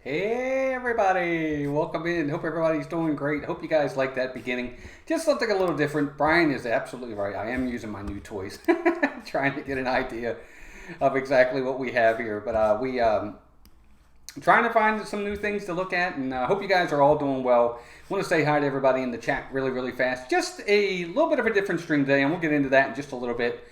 Hey everybody, welcome in. Hope everybody's doing great. Hope you guys like that beginning. Just something a little different. Brian is absolutely right. I am using my new toys, trying to get an idea of exactly what we have here. But we trying to find some new things to look at, and hope you guys are all doing well. I want to say hi to everybody in the chat really fast. Just a little bit of a different stream today, and we'll get into that in just a little bit.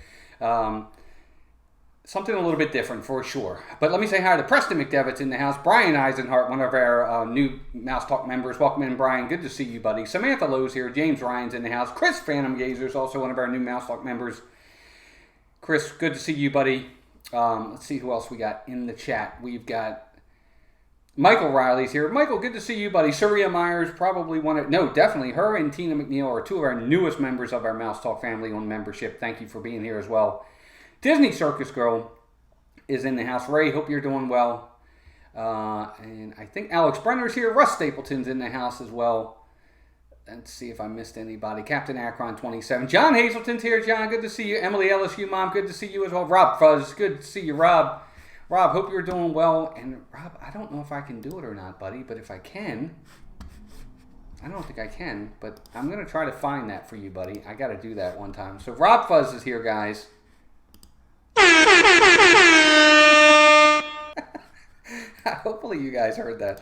Something a little bit different for sure. But let me say hi to Preston McDevitt's in the house. Brian Eisenhart, one of our new Mouse Talk members. Welcome in, Brian. Good to see you, buddy. Samantha Lowe's here. James Ryan's in the house. Chris Phantom Gazer is also one of our new Mouse Talk members. Chris, good to see you, buddy. Let's see who else we got in the chat. We've got Michael Riley's here. Michael, good to see you, buddy. Surya Myers, probably definitely. Her and Tina McNeil are two of our newest members of our Mouse Talk family on membership. Thank you for being here as well. Disney Circus Girl is in the house. Ray, hope you're doing well. And I think Alex Brenner's here. Russ Stapleton's in the house as well. Let's see if I missed anybody. Captain Akron 27. John Hazelton's here. John, good to see you. Emily LSU Mom, good to see you as well. Rob Fuzz, good to see you, Rob. Rob, hope you're doing well. And Rob, I don't know if I can do it or not, buddy, but if I can, I don't think I can, but I'm going to try to find that for you, buddy. I got to do that one time. So Rob Fuzz is here, guys. Hopefully you guys heard that.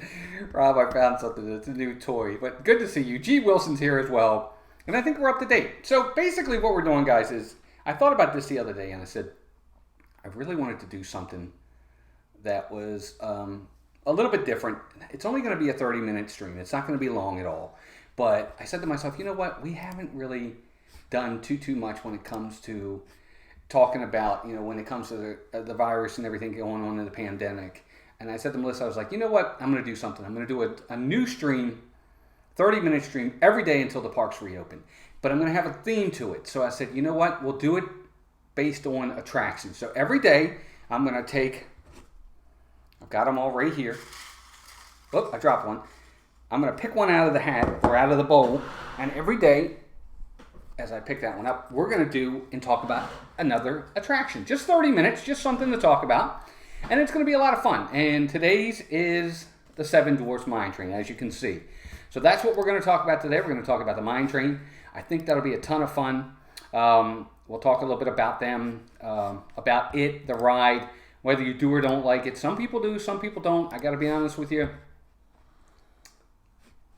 Rob, I found something. It's a new toy. But good to see you. G. Wilson's here as well. And I think we're up to date. So basically what we're doing, guys, is I thought about this the other day and I said, I really wanted to do something that was a little bit different. It's only going to be a 30-minute stream. It's not going to be long at all. But I said to myself, you know what? We haven't really done too much when it comes to talking about, when it comes to the virus and everything going on in the pandemic. And I said to Melissa, I was like, you know what? I'm going to do something. I'm going to do a new stream, 30-minute stream every day until the parks reopen. But I'm going to have a theme to it. So I said, you know what? We'll do it based on attractions. So every day I'm going to I've got them all right here. Oh, I dropped one. I'm going to pick one out of the hat or out of the bowl. And every day, as I pick that one up, we're going to do and talk about another attraction. Just 30 minutes, just something to talk about. And it's going to be a lot of fun. And today's is the Seven Dwarfs Mine Train, as you can see. So that's what we're going to talk about today. We're going to talk about the mine train. I think that'll be a ton of fun. We'll talk a little bit about them, about it, the ride, whether you do or don't like it. Some people do, some people don't. I got to be honest with you.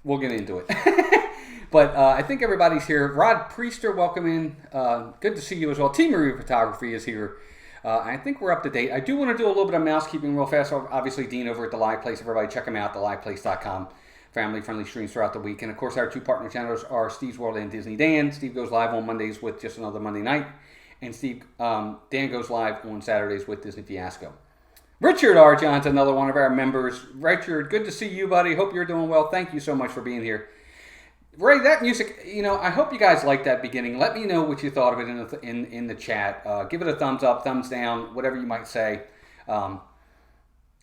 We'll get into it. But I think everybody's here. Rod Priester, welcome in. Good to see you as well. Team Marie Photography is here. I think we're up to date. I do want to do a little bit of mousekeeping real fast. Obviously, Dean over at The Live Place. Everybody check him out, theliveplace.com. Family-friendly streams throughout the week. And, of course, our two partner channels are Steve's World and Disney Dan. Steve goes live on Mondays with Just Another Monday Night. And Dan goes live on Saturdays with Disney Fiasco. Richard R. John's another one of our members. Richard, good to see you, buddy. Hope you're doing well. Thank you so much for being here. Ray, that music, I hope you guys liked that beginning. Let me know what you thought of it in the chat. Give it a thumbs up, thumbs down, whatever you might say.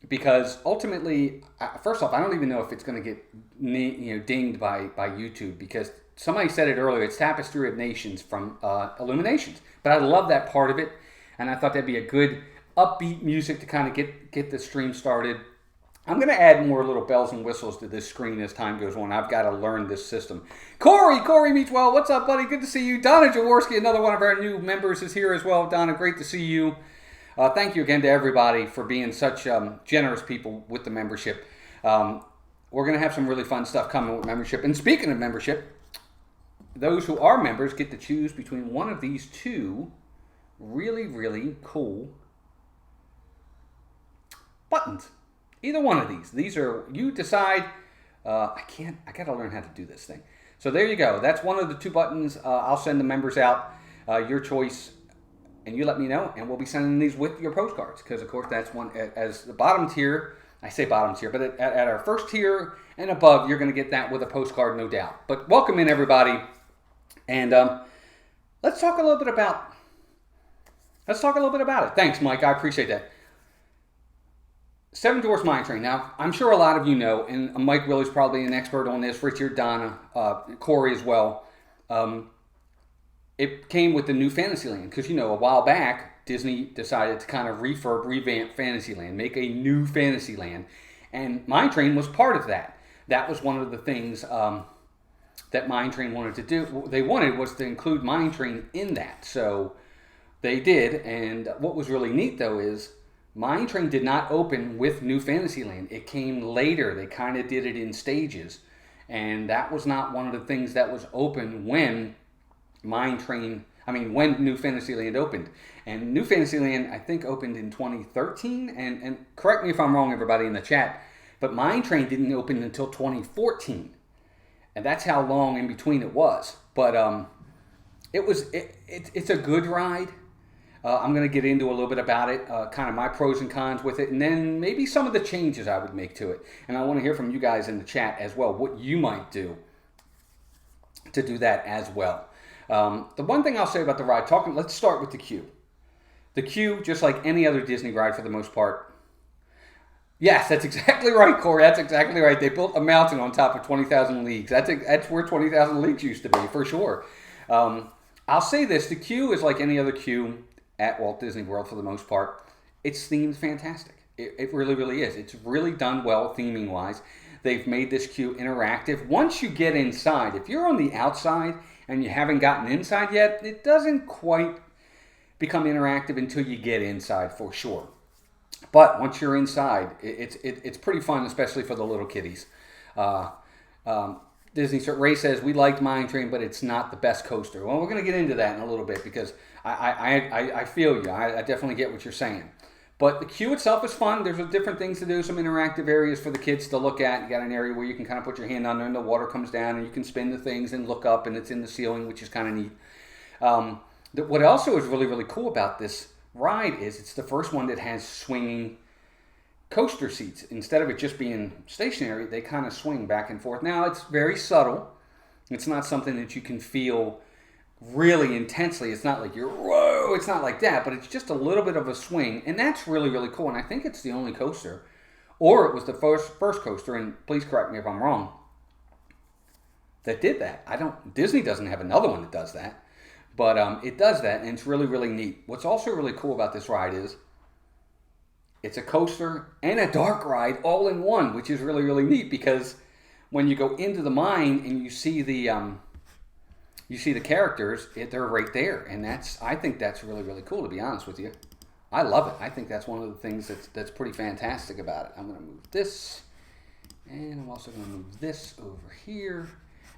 Because ultimately, first off, I don't even know if it's going to get dinged by YouTube, because somebody said it earlier. It's Tapestry of Nations from Illuminations. But I love that part of it, and I thought that'd be a good upbeat music to kind of get the stream started. I'm going to add more little bells and whistles to this screen as time goes on. I've got to learn this system. Corey meets well. What's up, buddy? Good to see you. Donna Jaworski, another one of our new members, is here as well. Donna, great to see you. Thank you again to everybody for being such generous people with the membership. We're going to have some really fun stuff coming with membership. And speaking of membership, those who are members get to choose between one of these two really cool buttons. Either one of these. These are, you decide. I got to learn how to do this thing. So there you go. That's one of the two buttons. I'll send the members out your choice, and you let me know, and we'll be sending these with your postcards, because of course that's one, as the bottom tier, I say bottom tier, but at our first tier and above, you're going to get that with a postcard, no doubt. But welcome in, everybody, and let's talk a little bit about it. Thanks, Mike. I appreciate that. Seven Dwarfs Mine Train. Now, I'm sure a lot of you know, and Mike Willey's probably an expert on this, Richard, Donna, Corey as well. It came with the new Fantasyland, because, a while back, Disney decided to kind of revamp Fantasyland, make a new Fantasyland. And Mine Train was part of that. That was one of the things that Mine Train wanted to do. What they wanted was to include Mine Train in that. So they did. And what was really neat, though, is Mine Train did not open with New Fantasyland. It came later. They kind of did it in stages. And that was not one of the things that was open when when New Fantasyland opened. And New Fantasyland, I think, opened in 2013. And correct me if I'm wrong, everybody in the chat, but Mine Train didn't open until 2014. And that's how long in between it was. But it's a good ride. I'm going to get into a little bit about it, kind of my pros and cons with it, and then maybe some of the changes I would make to it. And I want to hear from you guys in the chat as well, what you might do to do that as well. The one thing I'll say about the ride, let's start with the queue. The queue, just like any other Disney ride for the most part. Yes, that's exactly right, Corey. That's exactly right. They built a mountain on top of 20,000 Leagues. That's where 20,000 Leagues used to be, for sure. I'll say this. The queue is like any other queue at Walt Disney World for the most part. It's themed fantastic. It really, really is. It's really done well theming-wise. They've made this queue interactive. Once you get inside, if you're on the outside and you haven't gotten inside yet, it doesn't quite become interactive until you get inside for sure. But once you're inside, it's pretty fun, especially for the little kiddies. Ray says, we liked Mine Train, but it's not the best coaster. Well, we're going to get into that in a little bit because I feel you. I definitely get what you're saying. But the queue itself is fun. There's different things to do, some interactive areas for the kids to look at. You got an area where you can kind of put your hand under and the water comes down and you can spin the things and look up and it's in the ceiling, which is kind of neat. What also is really, really cool about this ride is it's the first one that has swinging coaster seats. Instead of it just being stationary, they kind of swing back and forth. Now, it's very subtle. It's not something that you can feel really intensely. It's not like you're, whoa, it's not like that, but it's just a little bit of a swing, and that's really, really cool. And I think it's the only coaster, or it was the first coaster, and please correct me if I'm wrong, that did that. Disney doesn't have another one that does that, but it does that, and it's really, really neat. What's also really cool about this ride is it's a coaster and a dark ride all in one, which is really, really neat because when you go into the mine and you see the characters, they're right there, and I think that's really, really cool, to be honest with you. I love it. I think that's one of the things that's pretty fantastic about it. I'm going to move this, and I'm also going to move this over here,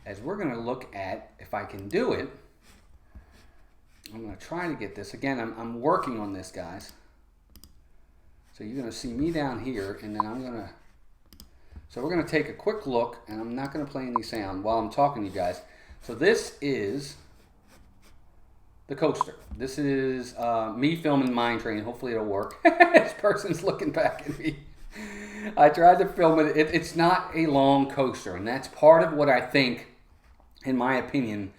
as we're going to look at, if I can do it, I'm going to try to get this. Again, I'm working on this, guys. So you're going to see me down here, and then so we're going to take a quick look, and I'm not going to play any sound while I'm talking to you guys. So this is the coaster. This is me filming Mine Train. Hopefully it'll work. This person's looking back at me. I tried to film it. It's not a long coaster, and that's part of what I think, in my opinion,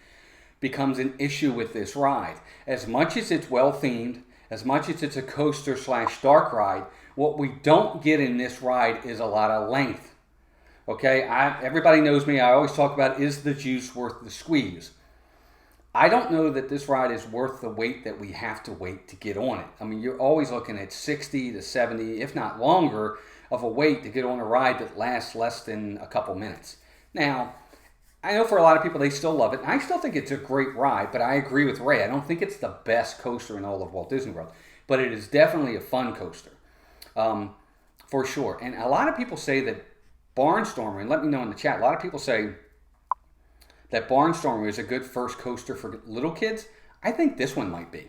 becomes an issue with this ride. As much as it's well themed, as much as it's a coaster / dark ride, what we don't get in this ride is a lot of length. Okay, everybody knows me. I always talk about, is the juice worth the squeeze? I don't know that this ride is worth the wait that we have to wait to get on it. I mean, you're always looking at 60 to 70, if not longer, of a wait to get on a ride that lasts less than a couple minutes. Now, I know for a lot of people, they still love it. I still think it's a great ride, but I agree with Ray. I don't think it's the best coaster in all of Walt Disney World, but it is definitely a fun coaster, for sure. And a lot of people say that Barnstormer, and let me know in the chat, a lot of people say that Barnstormer is a good first coaster for little kids. I think this one might be.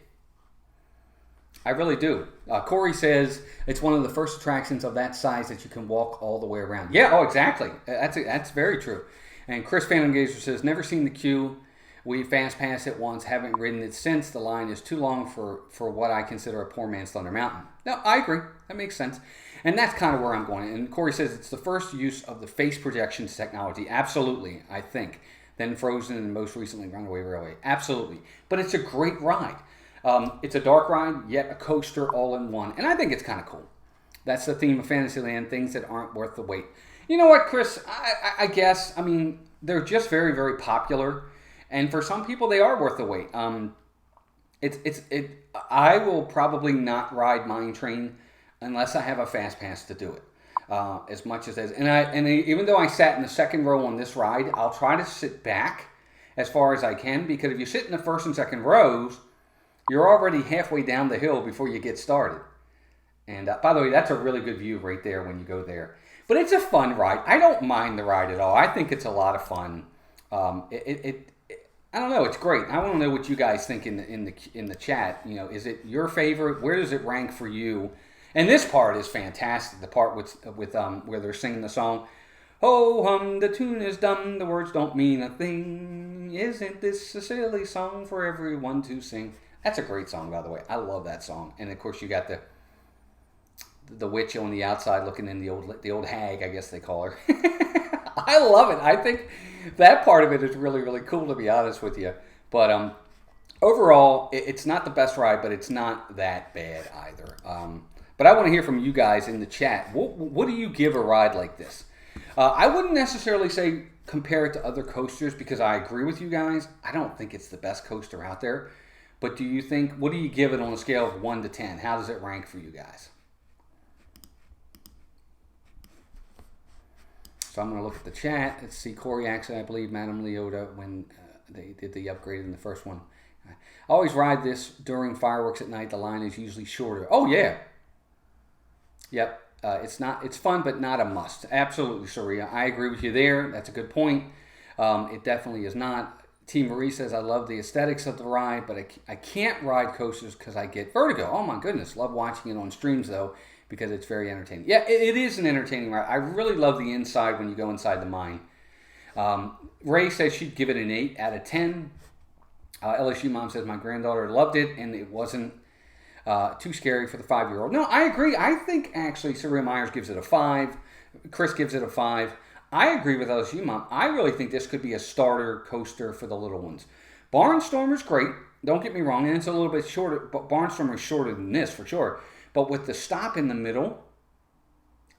I really do. Corey says it's one of the first attractions of that size that you can walk all the way around. Yeah, oh, exactly. That's very true. And Chris Phantom Gazer says, never seen the queue. We fast passed it once, haven't ridden it since. The line is too long for what I consider a poor man's Thunder Mountain. No, I agree. That makes sense. And that's kind of where I'm going. And Corey says it's the first use of the face projections technology. Absolutely, I think. Then Frozen and most recently Runaway Railway. Absolutely. But it's a great ride. It's a dark ride, yet a coaster all in one. And I think it's kind of cool. That's the theme of Fantasyland, things that aren't worth the wait. You know what, Chris? I guess, I mean, they're just very, very popular. And for some people, they are worth the wait. I will probably not ride Mine Train unless I have a fast pass to do it. as much as even though I sat in the second row on this ride, I'll try to sit back as far as I can, because if you sit in the first and second rows, you're already halfway down the hill before you get started. And by the way, that's a really good view right there when you go there. But it's a fun ride. I don't mind the ride at all. I think it's a lot of fun. I don't know. It's great. I want to know what you guys think in the chat. You know, is it your favorite? Where does it rank for you? And this part is fantastic. The part with where they're singing the song, "Ho hum, the tune is dumb, the words don't mean a thing. Isn't this a silly song for everyone to sing?" That's a great song, by the way. I love that song. And of course, you got the witch on the outside looking in, the old hag, I guess they call her. I love it. I think that part of it is really, really cool, to be honest with you. But overall, it's not the best ride, but it's not that bad either. But I want to hear from you guys in the chat. What do you give a ride like this? I wouldn't necessarily say compare it to other coasters, because I agree with you guys. I don't think it's the best coaster out there. But what do you give it on a scale of 1 to 10? How does it rank for you guys? So I'm going to look at the chat. Let's see. Corey actually, I believe, Madame Leota, when they did the upgrade in the first one. I always ride this during fireworks at night. The line is usually shorter. Oh, yeah. Yep. It's fun, but not a must. Absolutely, Saria. I agree with you there. That's a good point. It definitely is not. T. Marie says, "I love the aesthetics of the ride, but I can't ride coasters because I get vertigo." Oh, my goodness. Love watching it on streams, though, because it's very entertaining. Yeah, it is an entertaining ride. I really love the inside when you go inside the mine. Ray says she'd give it an 8 out of 10. LSU Mom says, "My granddaughter loved it, and it wasn't too scary for the 5-year-old." No, I agree. I think, actually, Saria Myers gives it a 5. Chris gives it a 5. I agree with LSU Mom. I really think this could be a starter coaster for the little ones. Barnstormer's great. Don't get me wrong, and it's a little bit shorter. But Barnstormer's shorter than this, for sure. But with the stop in the middle,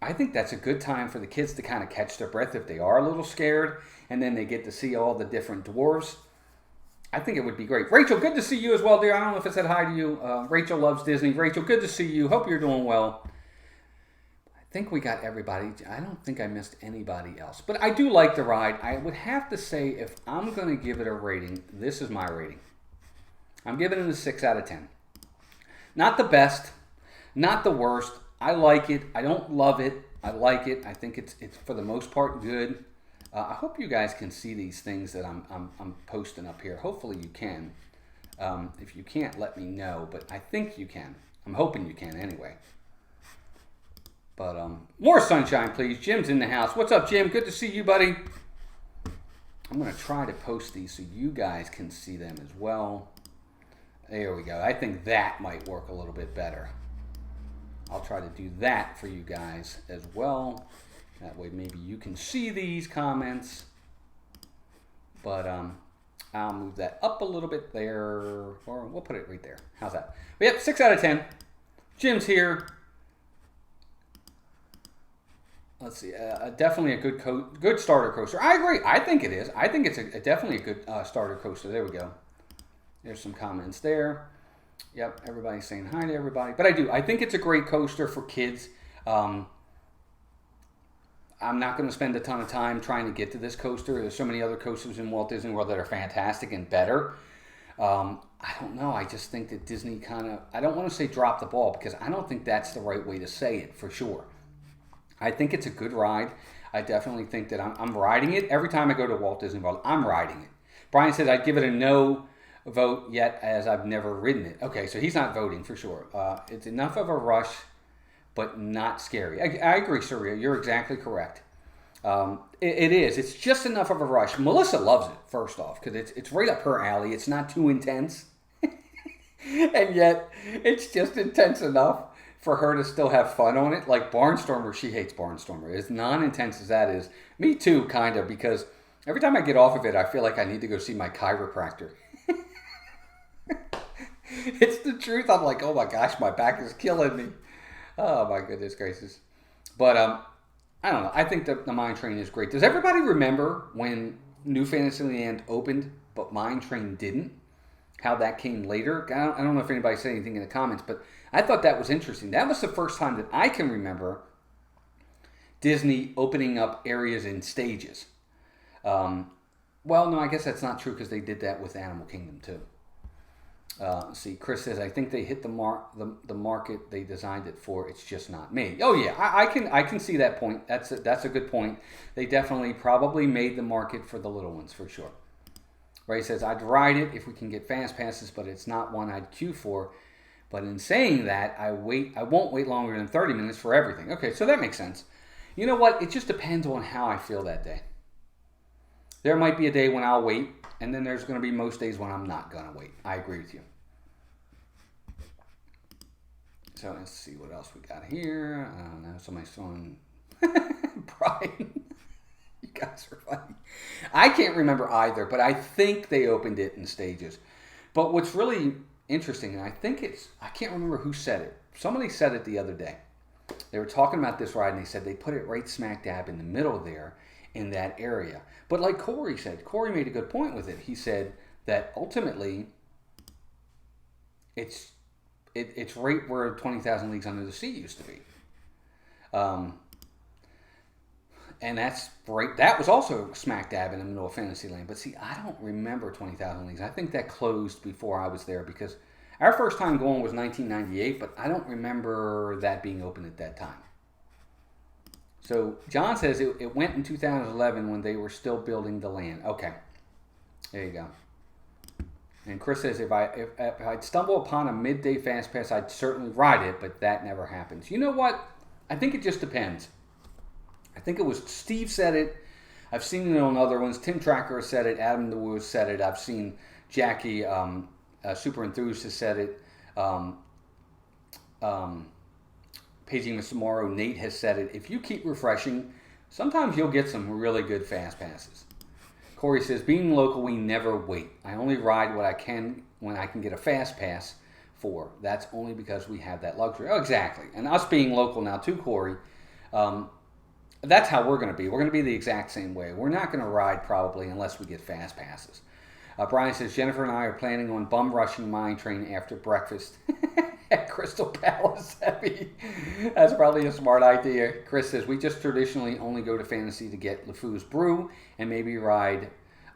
I think that's a good time for the kids to kind of catch their breath if they are a little scared, and then they get to see all the different dwarves. I think it would be great. Rachel, good to see you as well, dear. I don't know if I said hi to you. Rachel loves Disney. Rachel, good to see you. Hope you're doing well. I think we got everybody. I don't think I missed anybody else. But I do like the ride. I would have to say, if I'm going to give it a rating, this is my rating. I'm giving it a 6 out of 10. Not the best. Not the worst. I like it. I don't love it. I like it. I think it's for the most part good. I hope you guys can see these things that I'm posting up here. Hopefully you can. If you can't, let me know. But I think you can. I'm hoping you can anyway. But more sunshine, please. Jim's in the house. What's up, Jim? Good to see you, buddy. I'm going to try to post these so you guys can see them as well. There we go. I think that might work a little bit better. I'll try to do that for you guys as well. That way maybe you can see these comments. But I'll move that up a little bit there. Or we'll put it right there. How's that? But yep, 6 out of 10. Jim's here. Let's see. Definitely a good starter coaster. I agree. I think it is. I think it's definitely a good starter coaster. There we go. There's some comments there. Yep, everybody's saying hi to everybody. But I think it's a great coaster for kids. I'm not going to spend a ton of time trying to get to this coaster. There's so many other coasters in Walt Disney World that are fantastic and better. I don't know. I just think that Disney I don't want to say drop the ball, because I don't think that's the right way to say it, for sure. I think it's a good ride. I definitely think that I'm riding it. Every time I go to Walt Disney World, I'm riding it. Brian says I'd give it a no vote yet, as I've never ridden it. Okay, so he's not voting for sure. It's enough of a rush, but not scary. I agree, Surya. You're exactly correct. It is. It's just enough of a rush. Melissa loves it, first off, because it's right up her alley. It's not too intense. And yet, it's just intense enough for her to still have fun on it. Like Barnstormer, she hates Barnstormer. As non-intense as that is, me too, kind of, because every time I get off of it, I feel like I need to go see my chiropractor. It's the truth. I'm like, oh my gosh, my back is killing me. Oh my goodness gracious. But I don't know. I think the Mine Train is great. Does everybody remember when New Fantasyland opened, but Mine Train didn't? How that came later? I don't know if anybody said anything in the comments, but I thought that was interesting. That was the first time that I can remember Disney opening up areas in stages. Well, no, I guess that's not true because they did that with Animal Kingdom too. See, Chris says, I think they hit the market they designed it for. It's just not me. Oh yeah, I can see that point. That's a good point. They definitely probably made the market for the little ones for sure. Ray says, I'd ride it if we can get fast passes, but it's not one I'd queue for. But in saying that, I won't wait longer than 30 minutes for everything. Okay, so that makes sense. You know what? It just depends on how I feel that day. There might be a day when I'll wait, and then there's going to be most days when I'm not going to wait. I agree with you. So let's see what else we got here. I don't know. Somebody's throwing Brian. You guys are funny. I can't remember either, but I think they opened it in stages. But what's really interesting, and I can't remember who said it. Somebody said it the other day. They were talking about this ride, and they said they put it right smack dab in the middle there in that area. But like Corey said, Corey made a good point with it. He said that ultimately it's right where 20,000 Leagues Under the Sea used to be. And that's right. That was also smack dab in the middle of Fantasyland. But see, I don't remember 20,000 Leagues. I think that closed before I was there because our first time going was 1998, but I don't remember that being open at that time. So John says it went in 2011 when they were still building the land. Okay, there you go. And Chris says if I'd stumble upon a midday fast pass, I'd certainly ride it, but that never happens. You know what? I think it just depends. I think it was Steve said it. I've seen it on other ones. Tim Tracker said it. Adam DeWoo said it. I've seen Jackie, Super Enthused, has said it. Paging Mr. Morrow, Nate has said it. If you keep refreshing, sometimes you'll get some really good fast passes. Corey says, being local, we never wait. I only ride what I can when I can get a fast pass for. That's only because we have that luxury. Oh, exactly. And us being local now too, Corey, that's how we're going to be. We're going to be the exact same way. We're not going to ride probably unless we get fast passes. Brian says, Jennifer and I are planning on bum rushing Mine Train after breakfast at Crystal Palace. That's probably a smart idea. Chris says, we just traditionally only go to Fantasy to get LeFou's brew and maybe ride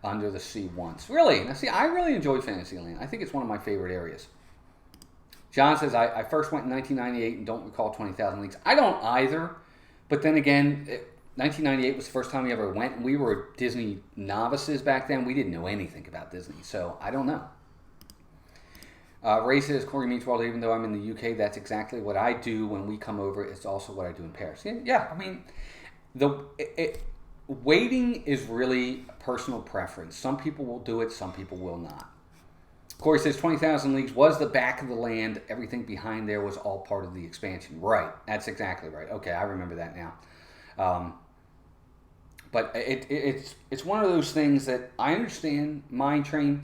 Under the Sea once. Really? Now, see, I really enjoyed Fantasyland. I think it's one of my favorite areas. John says, I first went in 1998 and don't recall 20,000 Leagues. I don't either. But then again, 1998 was the first time we ever went, and we were Disney novices back then. We didn't know anything about Disney, so I don't know. Ray says, Corey Meets World, even though I'm in the UK, that's exactly what I do when we come over. It's also what I do in Paris. Yeah, I mean, waiting is really a personal preference. Some people will do it, some people will not. Corey says 20,000 Leagues was the back of the land. Everything behind there was all part of the expansion. Right, that's exactly right. Okay, I remember that now. But it's one of those things that I understand Mine Train,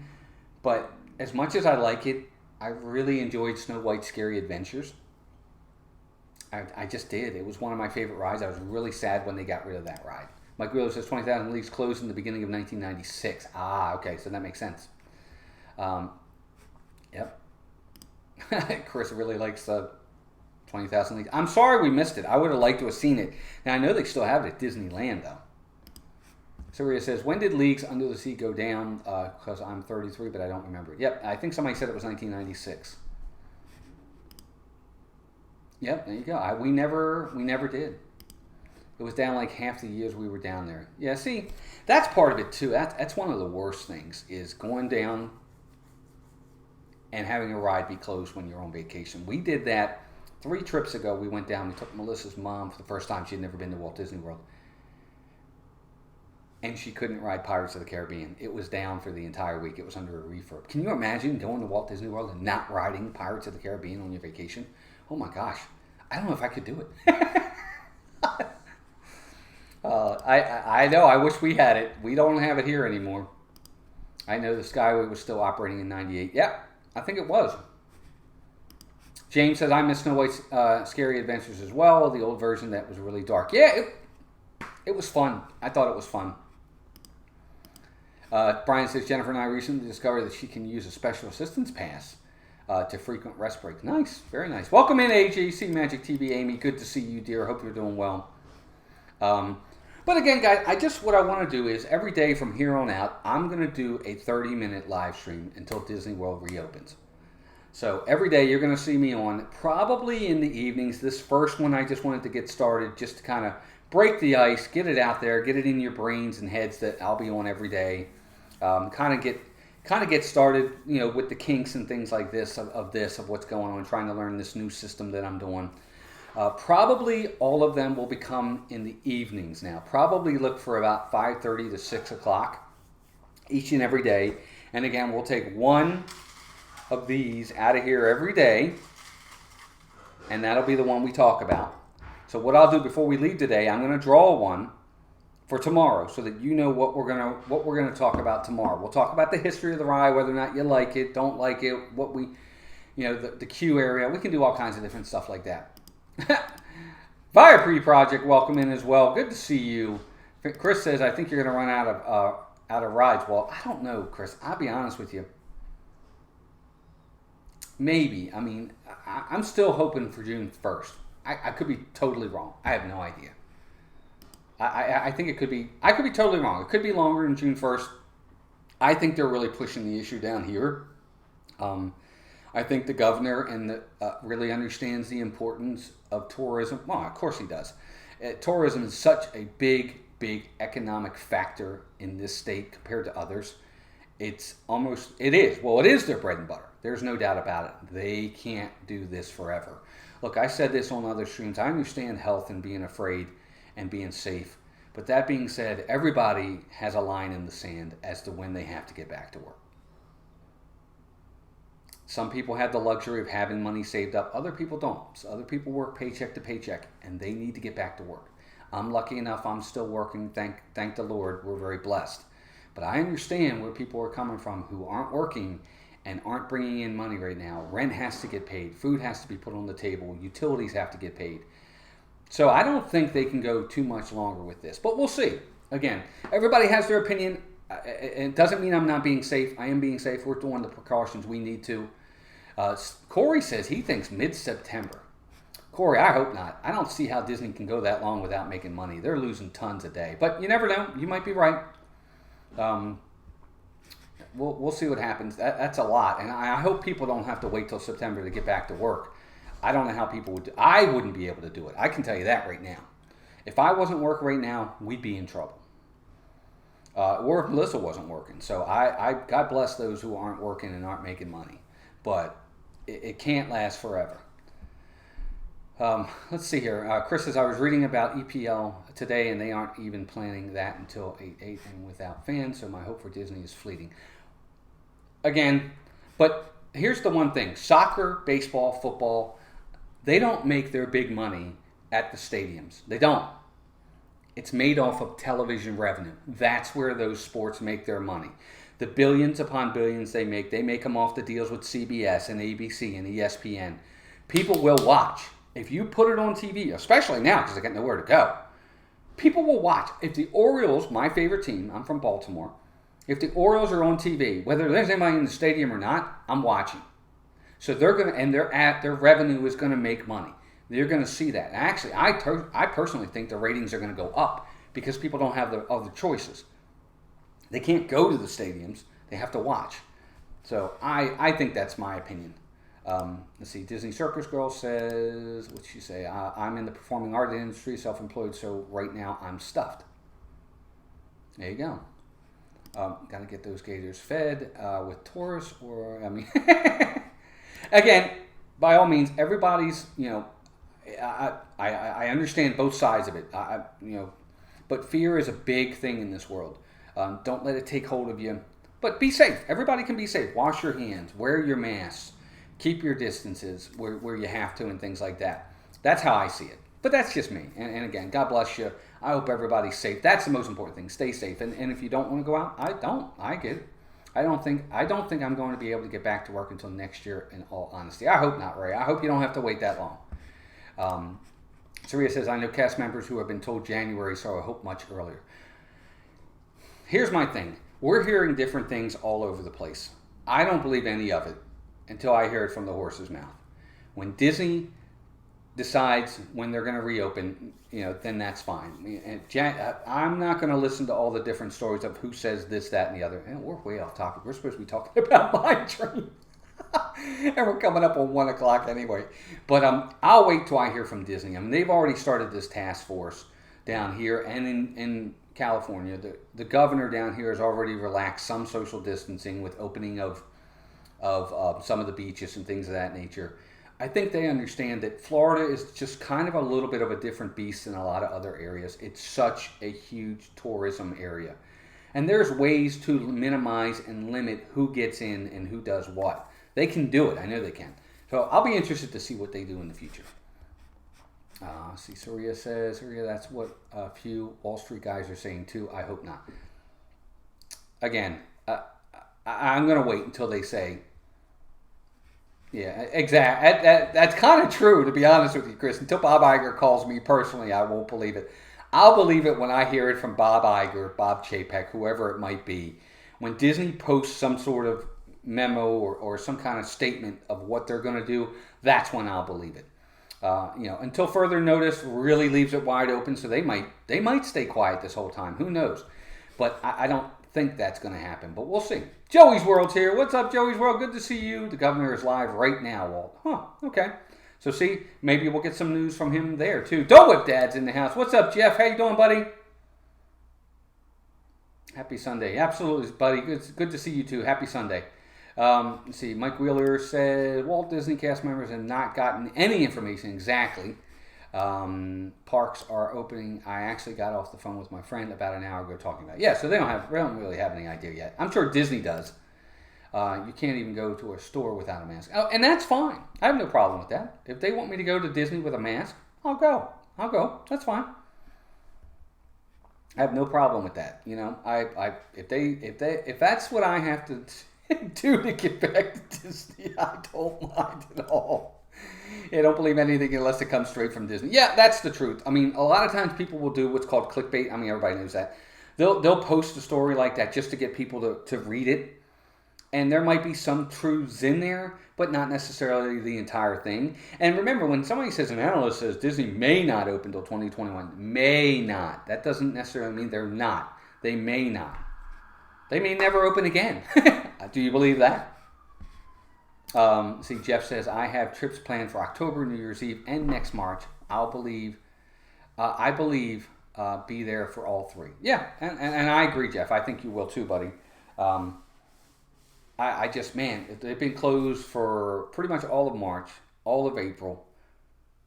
but as much as I like it, I really enjoyed Snow White's Scary Adventures. I just did. It was one of my favorite rides. I was really sad when they got rid of that ride. Mike Wheeler says 20,000 Leagues closed in the beginning of 1996. Ah, okay, so that makes sense. Yep. Chris really likes 20,000 Leagues. I'm sorry we missed it. I would have liked to have seen it. Now, I know they still have it at Disneyland, though. Soria says, when did Leagues Under the Sea go down? Because I'm 33, but I don't remember. Yep, I think somebody said it was 1996. Yep, there you go. We never did. It was down like half the years we were down there. Yeah, see, that's part of it, too. That's one of the worst things, is going down and having a ride be closed when you're on vacation. We did that 3 trips ago. We went down. We took Melissa's mom for the first time. She had never been to Walt Disney World. And she couldn't ride Pirates of the Caribbean. It was down for the entire week. It was under a refurb. Can you imagine going to Walt Disney World and not riding Pirates of the Caribbean on your vacation? Oh my gosh. I don't know if I could do it. I know. I wish we had it. We don't have it here anymore. I know the Skyway was still operating in 98. Yeah, I think it was. James says, I miss Snow White's Scary Adventures as well. The old version that was really dark. Yeah, it was fun. I thought it was fun. Brian says, Jennifer and I recently discovered that she can use a special assistance pass to frequent rest breaks. Nice. Very nice. Welcome in, AJC Magic TV, Amy. Good to see you, dear. Hope you're doing well. But again, guys, what I want to do is every day from here on out, I'm going to do a 30-minute live stream until Disney World reopens. So every day you're going to see me on, probably in the evenings. This first one I just wanted to get started just to kind of break the ice, get it out there, get it in your brains and heads that I'll be on every day. Kind of get started, with the kinks and things like this of what's going on, trying to learn this new system that I'm doing. Probably all of them will become in the evenings now. Probably look for about 5:30 to 6 o'clock each and every day. And again, we'll take one of these out of here every day, and that'll be the one we talk about. So what I'll do before we leave today, I'm going to draw one for tomorrow so that you know what we're going to talk about tomorrow. We'll talk about the history of the ride, whether or not you like it, don't like it, what we, the queue area. We can do all kinds of different stuff like that. Fire Project, welcome in as well. Good to see you. Chris says, I think you're going to run out of rides. Well, I don't know, Chris. I'll be honest with you. Maybe. I mean, I'm still hoping for June 1st. I could be totally wrong. I have no idea. I think it could be. I could be totally wrong. It could be longer than June 1st. I think they're really pushing the issue down here. I think the governor really understands the importance of tourism. Well, of course he does. Tourism is such a big economic factor in this state compared to others. It is their bread and butter. There's no doubt about it. They can't do this forever. Look, I said this on other streams. I understand health and being afraid and being safe. But that being said, everybody has a line in the sand as to when they have to get back to work. Some people have the luxury of having money saved up. Other people don't. So other people work paycheck to paycheck, and they need to get back to work. I'm lucky enough. I'm still working. Thank the Lord. We're very blessed. But I understand where people are coming from who aren't working and aren't bringing in money right now. Rent has to get paid. Food has to be put on the table. Utilities have to get paid. So I don't think they can go too much longer with this. But we'll see. Again, everybody has their opinion. It doesn't mean I'm not being safe. I am being safe. We're doing the precautions we need to. Corey says he thinks mid-September. Corey, I hope not. I don't see how Disney can go that long without making money. They're losing tons a day. But you never know. You might be right. We'll see what happens. That's a lot. And I hope people don't have to wait till September to get back to work. I don't know how people would do it. I wouldn't be able to do it. I can tell you that right now. If I wasn't working right now, we'd be in trouble. Or if Melissa wasn't working. So I God bless those who aren't working and aren't making money. But it can't last forever. Let's see here. Chris says, I was reading about EPL today, and they aren't even planning that until 8/8 and without fans, so my hope for Disney is fleeting. Again, but here's the one thing. Soccer, baseball, football, they don't make their big money at the stadiums. They don't. It's made off of television revenue. That's where those sports make their money. The billions upon billions they make them off the deals with CBS and ABC and ESPN. People will watch. If you put it on TV, especially now because they got nowhere to go, people will watch. If the Orioles, my favorite team, I'm from Baltimore, if the Orioles are on TV, whether there's anybody in the stadium or not, I'm watching. So they're going to, and their revenue is going to make money. They're going to see that. And actually, I personally think the ratings are going to go up because people don't have the other choices. They can't go to the stadiums. They have to watch. So I think that's my opinion. Let's see. Disney Circus Girl says, what'd she say? I'm in the performing art industry, self-employed, so right now I'm stuffed. There you go. Got to get those gators fed with tourists, or, I mean, again, by all means, everybody's, I understand both sides of it, but fear is a big thing in this world. Don't let it take hold of you. But be safe. Everybody can be safe. Wash your hands. Wear your masks. Keep your distances where you have to and things like that. That's how I see it. But that's just me. And again, God bless you. I hope everybody's safe. That's the most important thing. Stay safe. And if you don't want to go out, I get it. I don't think I'm going to be able to get back to work until next year, in all honesty. I hope not, Ray. I hope you don't have to wait that long. Saria says, I know cast members who have been told January, so I hope much earlier. Here's my thing. We're hearing different things all over the place. I don't believe any of it until I hear it from the horse's mouth. When Disney decides when they're going to reopen, then that's fine. I'm not going to listen to all the different stories of who says this, that, and the other. And we're way off topic. We're supposed to be talking about Mine Train. And we're coming up on 1 o'clock anyway. But I'll wait till I hear from Disney. I mean, they've already started this task force down here and in California. The governor down here has already relaxed some social distancing with opening of some of the beaches and things of that nature. I think they understand that Florida is just kind of a little bit of a different beast than a lot of other areas. It's such a huge tourism area. And there's ways to minimize and limit who gets in and who does what. They can do it. I know they can. So I'll be interested to see what they do in the future. See, Surya says, that's what a few Wall Street guys are saying too. I hope not. Again, I'm going to wait until they say, yeah, exactly. That's kind of true, to be honest with you, Chris. Until Bob Iger calls me personally, I won't believe it. I'll believe it when I hear it from Bob Iger, Bob Chapek, whoever it might be. When Disney posts some sort of memo or some kind of statement of what they're going to do, that's when I'll believe it. Until further notice, really leaves it wide open. So they might stay quiet this whole time. Who knows? But I don't think that's going to happen. But we'll see. Joey's World's here. What's up, Joey's World? Good to see you. The governor is live right now, Walt. Huh, okay. So see, maybe we'll get some news from him there too. Dole Whip Dad's in the house. What's up, Jeff? How you doing, buddy? Happy Sunday. Absolutely, buddy. Good to see you too. Happy Sunday. Let's see. Mike Wheeler said Walt Disney cast members have not gotten any information exactly. Parks are opening. I actually got off the phone with my friend about an hour ago talking about it. Yeah, so they don't really have any idea yet. I'm sure Disney does. You can't even go to a store without a mask. Oh, and that's fine. I have no problem with that. If they want me to go to Disney with a mask, I'll go. That's fine. I have no problem with that. If that's what I have to do to get back to Disney, I don't mind at all. I don't believe anything unless it comes straight from Disney. Yeah, that's the truth. I mean, a lot of times people will do what's called clickbait. I mean, everybody knows that. They'll post a story like that just to get people to read it. And there might be some truths in there, but not necessarily the entire thing. And remember, when somebody says, an analyst says Disney may not open until 2021, may not. That doesn't necessarily mean they're not. They may not. They may never open again. Do you believe that? See, Jeff says, I have trips planned for October, New Year's Eve, and next March. I believe, be there for all three. Yeah, and I agree, Jeff. I think you will too, buddy. They've been closed for pretty much all of March, all of April,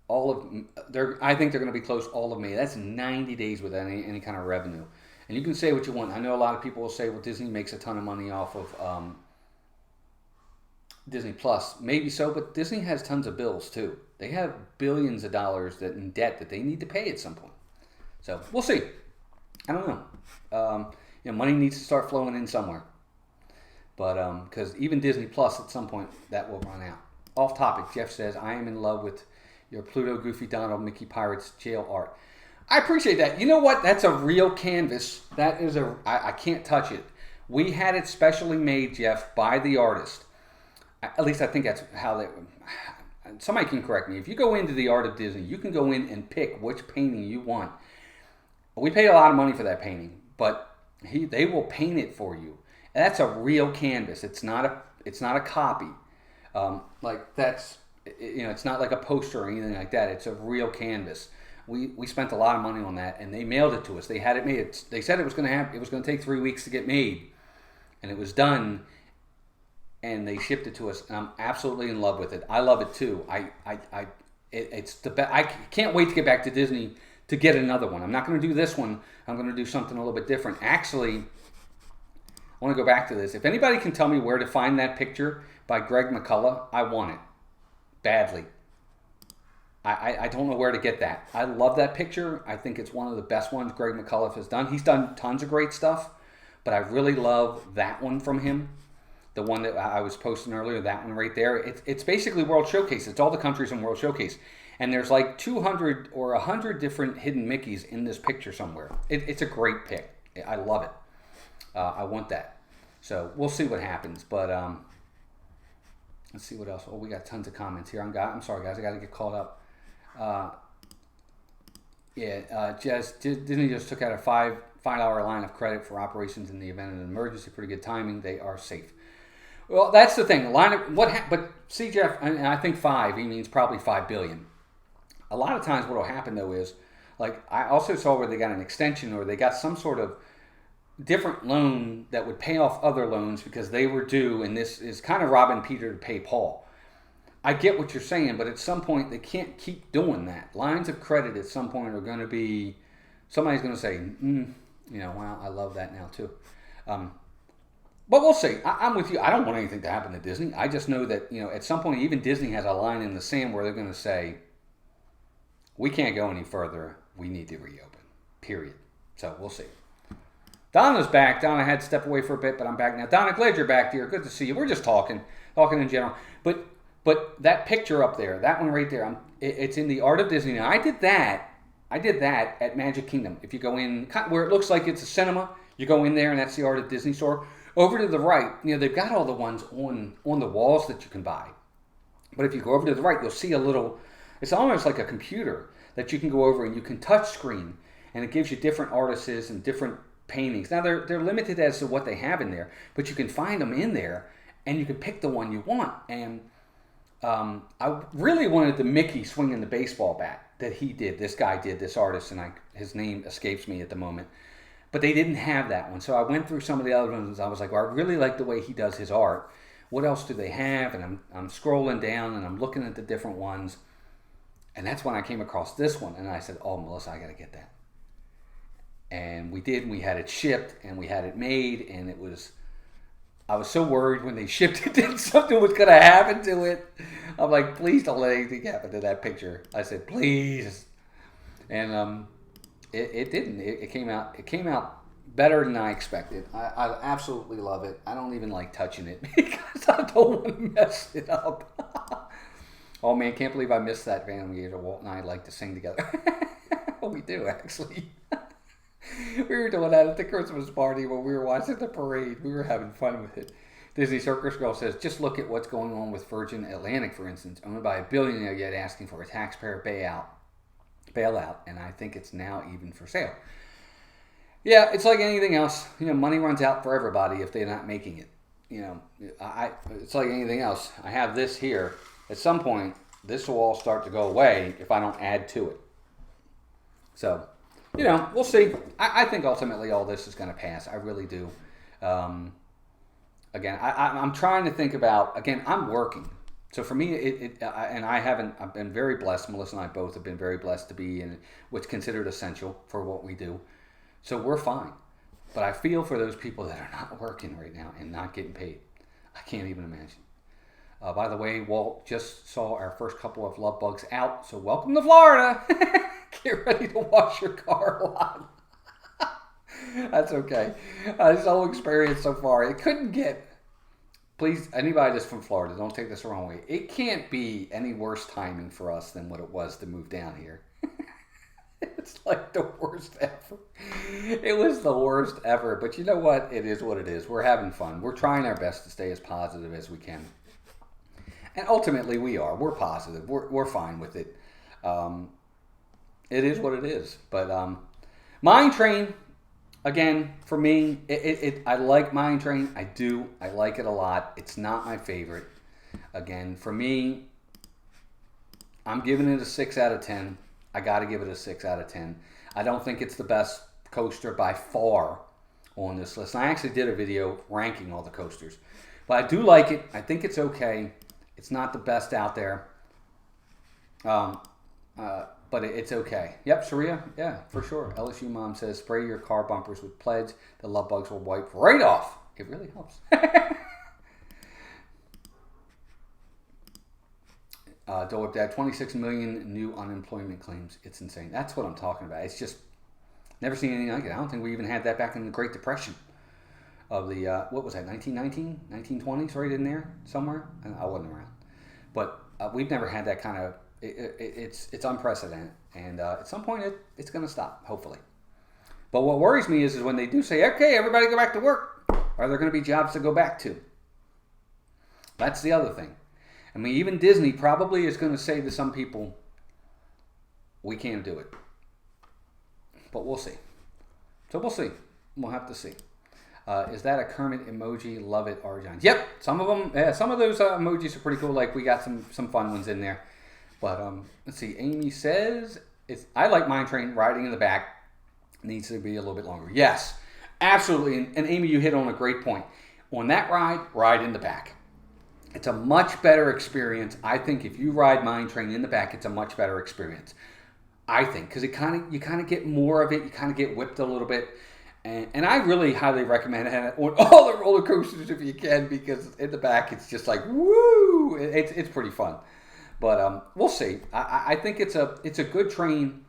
I think they're going to be closed all of May. That's 90 days without any kind of revenue. And you can say what you want. I know a lot of people will say, well, Disney makes a ton of money off of Disney Plus. Maybe so, but Disney has tons of bills too. They have billions of dollars in debt that they need to pay at some point. So we'll see. I don't know. Money needs to start flowing in somewhere. But because even Disney Plus at some point that will run out. Off topic, Jeff says, I am in love with your Pluto, Goofy, Donald, Mickey Pirates jail art. I appreciate that. You know what? That's a real canvas. That is I can't touch it. We had it specially made, Jeff, by the artist. At least I think that's how they... Somebody can correct me. If you go into the Art of Disney, you can go in and pick which painting you want. We paid a lot of money for that painting, but they will paint it for you. And that's a real canvas. It's not a copy. It's not like a poster or anything like that. It's a real canvas. We spent a lot of money on that, and they mailed it to us. They had it made. They said it was going to take 3 weeks to get made, and it was done. And they shipped it to us, and I'm absolutely in love with it. I love it too. It's the best. I can't wait to get back to Disney to get another one. I'm not going to do this one. I'm going to do something a little bit different. Actually, I want to go back to this. If anybody can tell me where to find that picture by Greg McCullough, I want it badly. I don't know where to get that. I love that picture. I think it's one of the best ones Greg McCullough has done. He's done tons of great stuff, but I really love that one from him. The one that I was posting earlier, that one right there. It's basically World Showcase. It's all the countries in World Showcase. And there's like 200 or 100 different hidden Mickeys in this picture somewhere. It's a great pick. I love it. I want that. So we'll see what happens. But let's see what else. Oh, we got tons of comments here. I'm sorry, guys. I got to get caught up. Uh, Disney just took out a $5 line of credit for operations in the event of an emergency. Pretty good timing. They are safe. Well, that's the thing. But see, Jeff, and I think five. He means probably $5 billion. A lot of times, what will happen though is, like, I also saw where they got an extension or they got some sort of different loan that would pay off other loans because they were due, and this is kind of robbing Peter to pay Paul. I get what you're saying, but at some point they can't keep doing that. Lines of credit at some point are going to be, somebody's going to say, wow, I love that now too. But we'll see. I'm with you. I don't want anything to happen to Disney. I just know that, at some point even Disney has a line in the sand where they're going to say, we can't go any further. We need to reopen. Period. So we'll see. Donna's back. Donna had to step away for a bit, but I'm back now. Donna, glad you're back, dear. Good to see you. We're just talking in general. But that picture up there, that one right there, it's in the Art of Disney. Now, I did that at Magic Kingdom. If you go in, where it looks like it's a cinema, you go in there, and that's the Art of Disney store. Over to the right, they've got all the ones on the walls that you can buy. But if you go over to the right, you'll see a little, it's almost like a computer that you can go over and you can touch screen, and it gives you different artists and different paintings. Now, they're limited as to what they have in there, but you can find them in there, and you can pick the one you want. And I really wanted the Mickey swinging the baseball bat that he did. This guy did, this artist, and his name escapes me at the moment. But they didn't have that one. So I went through some of the other ones. I was like, well, I really like the way he does his art. What else do they have? And I'm scrolling down, and I'm looking at the different ones. And that's when I came across this one. And I said, oh, Melissa, I got to get that. And we did. And we had it shipped, and we had it made, and it was... I was so worried when they shipped it that something was going to happen to it. I'm like, please don't let anything happen to that picture. I said, please. And it didn't. It came out better than I expected. I absolutely love it. I don't even like touching it because I don't want to mess it up. Oh man, can't believe I missed that Phantom Gator. Walt and I like to sing together. We do, actually. We were doing that at the Christmas party when we were watching the parade. We were having fun with it. Disney Circus Girl says, just look at what's going on with Virgin Atlantic, for instance. Owned by a billionaire, yet asking for a taxpayer bailout, and I think it's now even for sale. Yeah, it's like anything else. Money runs out for everybody if they're not making it. It's like anything else. I have this here. At some point, this will all start to go away if I don't add to it. So... we'll see. I think ultimately all this is going to pass. I really do. Again, I'm trying to think about, again, I'm working. So for me, I've been very blessed. Melissa and I both have been very blessed to be in what's considered essential for what we do. So we're fine. But I feel for those people that are not working right now and not getting paid. I can't even imagine. By the way, Walt just saw our first couple of love bugs out. So welcome to Florida. Get ready to wash your car a lot. That's okay. This whole experience so far, it couldn't get... Please, anybody that's from Florida, don't take this the wrong way. It can't be any worse timing for us than what it was to move down here. It's like the worst ever. It was the worst ever. But you know what? It is what it is. We're having fun. We're trying our best to stay as positive as we can. And ultimately, we are. We're positive. We're fine with it. It is what it is. But Mine Train, again, for me, I like Mine Train. I do. I like it a lot. It's not my favorite. Again, for me, I'm giving it a 6 out of 10. I got to give it a 6 out of 10. I don't think it's the best coaster by far on this list. I actually did a video ranking all the coasters. But I do like it. I think it's okay. It's not the best out there. But it's okay. Yep, Sharia. Yeah, for sure. LSU mom says, spray your car bumpers with Pledge. The love bugs will wipe right off. It really helps. Dole Dad, 26 million new unemployment claims. It's insane. That's what I'm talking about. It's just never seen anything like it. I don't think we even had that back in the Great Depression of the, what was that, 1919? 1920s, right in there somewhere? I wasn't around. But we've never had that kind of, it's unprecedented. And at some point, it's going to stop, hopefully. But what worries me is when they do say, okay, everybody go back to work, are there going to be jobs to go back to? That's the other thing. I mean, even Disney probably is going to say to some people, we can't do it. But we'll see. So we'll see. We'll have to see. Is that a Kermit emoji? Love it, Argine. Yep, some of them. Yeah, some of those emojis are pretty cool. Like we got some fun ones in there. But let's see. Amy says I like Mine Train riding in the back. Needs to be a little bit longer. Yes, absolutely. And Amy, you hit on a great point. On that ride in the back. It's a much better experience. I think if you ride Mine Train in the back, it's a much better experience. I think because you kind of get more of it. You kind of get whipped a little bit. And I really highly recommend it on all the roller coasters if you can, because in the back it's just like woo! It's pretty fun. But we'll see. I think it's a good train,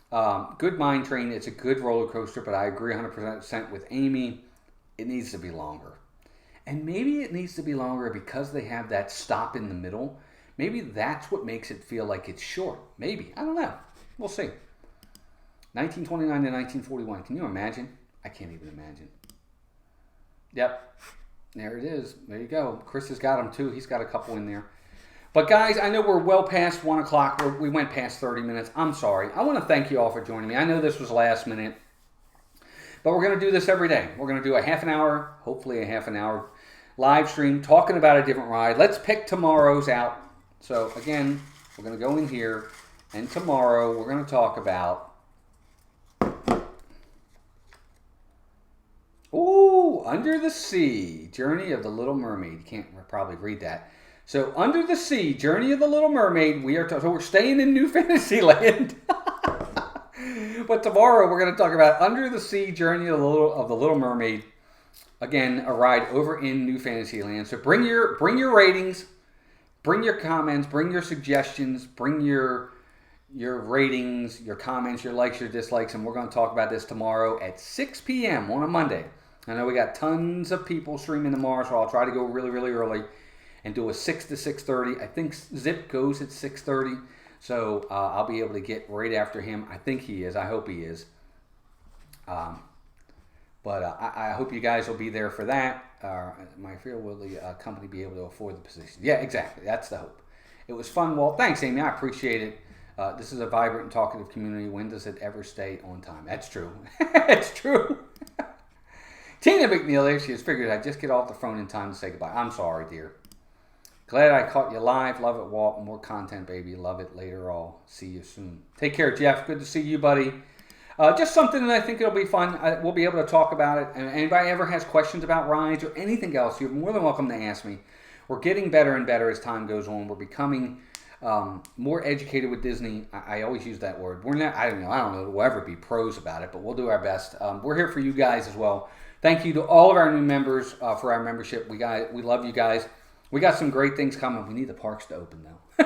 good Mine Train. It's a good roller coaster. But I agree 100% with Amy. It needs to be longer, and maybe it needs to be longer because they have that stop in the middle. Maybe that's what makes it feel like it's short. Maybe, I don't know. We'll see. 1929 to 1941. Can you imagine? I can't even imagine. Yep. There it is. There you go. Chris has got them too. He's got a couple in there. But guys, I know we're well past 1 o'clock. We went past 30 minutes. I'm sorry. I want to thank you all for joining me. I know this was last minute. But we're going to do this every day. We're going to do a half an hour, hopefully a half an hour live stream talking about a different ride. Let's pick tomorrow's out. So again, we're going to go in here. And tomorrow we're going to talk about Under the Sea, Journey of the Little Mermaid. You can't probably read that. So, Under the Sea, Journey of the Little Mermaid. So we're staying in New Fantasyland. But tomorrow we're going to talk about Under the Sea, Journey of the Little Mermaid. Again, a ride over in New Fantasyland. So bring your ratings, bring your comments, bring your suggestions, bring your ratings, your comments, your likes, your dislikes, and we're going to talk about this tomorrow at 6 p.m. on a Monday. I know we got tons of people streaming tomorrow, so I'll try to go really, really early and do a 6 to 6:30. I think Zip goes at 6:30, so I'll be able to get right after him. I think he is. I hope he is. But I hope you guys will be there for that. My fear, will the company be able to afford the position? Yeah, exactly. That's the hope. It was fun, Walt. Thanks, Amy. I appreciate it. This is a vibrant and talkative community. When does it ever stay on time? That's true. It's true. Tina McNeil, there she is. Figured I'd just get off the phone in time to say goodbye. I'm sorry, dear. Glad I caught you live. Love it, Walt. More content, baby. Love it later. I'll see you soon. Take care, Jeff. Good to see you, buddy. Just something that I think it'll be fun. We'll be able to talk about it. And anybody ever has questions about rides or anything else, you're more than welcome to ask me. We're getting better and better as time goes on. We're becoming more educated with Disney. I always use that word. We're not. I don't know. We'll ever be pros about it, but we'll do our best. We're here for you guys as well. Thank you to all of our new members for our membership. We love you guys. We got some great things coming. We need the parks to open though.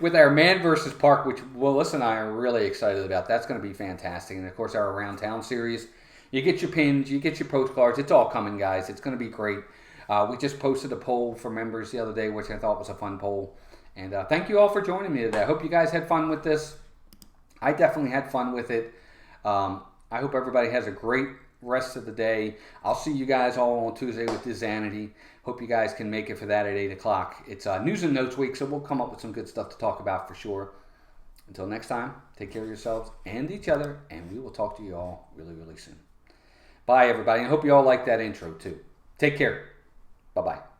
With our Man vs. Park, which Willis and I are really excited about. That's going to be fantastic. And of course, our Around Town series. You get your pins, you get your postcards. It's all coming, guys. It's going to be great. We just posted a poll for members the other day, which I thought was a fun poll. And thank you all for joining me today. I hope you guys had fun with this. I definitely had fun with it. I hope everybody has a great rest of the day. I'll see you guys all on Tuesday with Disanity. Hope you guys can make it for that at 8 o'clock. It's News and Notes week, so we'll come up with some good stuff to talk about for sure. Until next time, take care of yourselves and each other, and we will talk to you all really, really soon. Bye, everybody. I hope you all like that intro, too. Take care. Bye-bye.